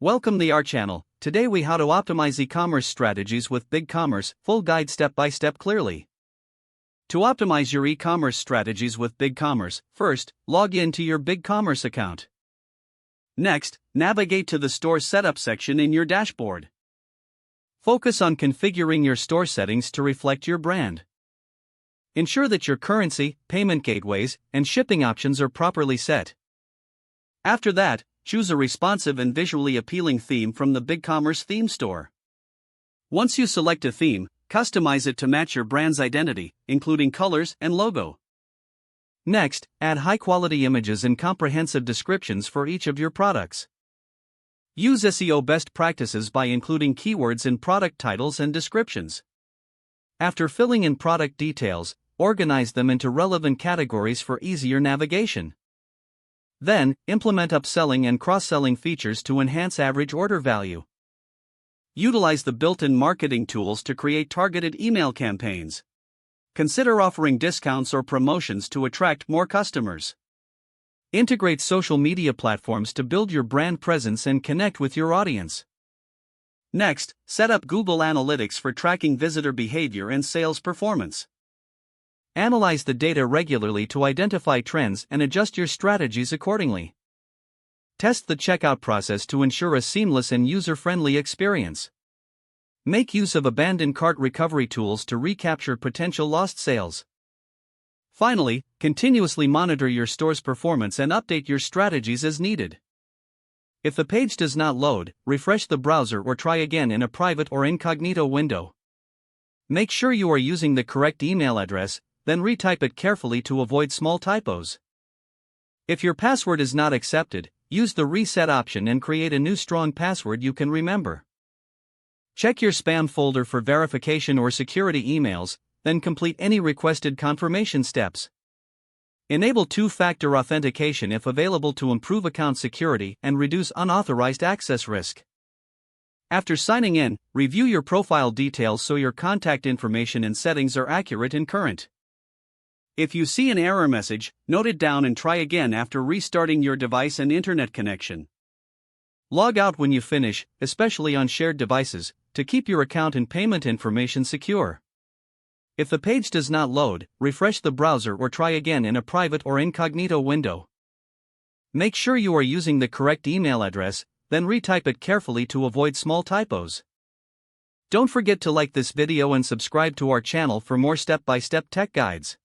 Welcome to our channel. Today we how to optimize e-commerce strategies with BigCommerce, full guide step by step clearly. To optimize your e-commerce strategies with BigCommerce, first, log in to your BigCommerce account. Next, navigate to the store setup section in your dashboard. Focus on configuring your store settings to reflect your brand. Ensure that your currency, payment gateways, and shipping options are properly set. After that, choose a responsive and visually appealing theme from the BigCommerce theme store. Once you select a theme, customize it to match your brand's identity, including colors and logo. Next, add high-quality images and comprehensive descriptions for each of your products. Use SEO best practices by including keywords in product titles and descriptions. After filling in product details, organize them into relevant categories for easier navigation. Then, implement upselling and cross-selling features to enhance average order value. Utilize the built-in marketing tools to create targeted email campaigns. Consider offering discounts or promotions to attract more customers. Integrate social media platforms to build your brand presence and connect with your audience. Next, set up Google Analytics for tracking visitor behavior and sales performance. Analyze the data regularly to identify trends and adjust your strategies accordingly. Test the checkout process to ensure a seamless and user-friendly experience. Make use of abandoned cart recovery tools to recapture potential lost sales. Finally, continuously monitor your store's performance and update your strategies as needed. If the page does not load, refresh the browser or try again in a private or incognito window. Make sure you are using the correct email address, then retype it carefully to avoid small typos. If your password is not accepted, use the reset option and create a new strong password you can remember. Check your spam folder for verification or security emails, then complete any requested confirmation steps. Enable two-factor authentication if available to improve account security and reduce unauthorized access risk. After signing in, review your profile details so your contact information and settings are accurate and current. If you see an error message, note it down and try again after restarting your device and internet connection. Log out when you finish, especially on shared devices, to keep your account and payment information secure. If the page does not load, refresh the browser or try again in a private or incognito window. Make sure you are using the correct email address, then retype it carefully to avoid small typos. Don't forget to like this video and subscribe to our channel for more step-by-step tech guides.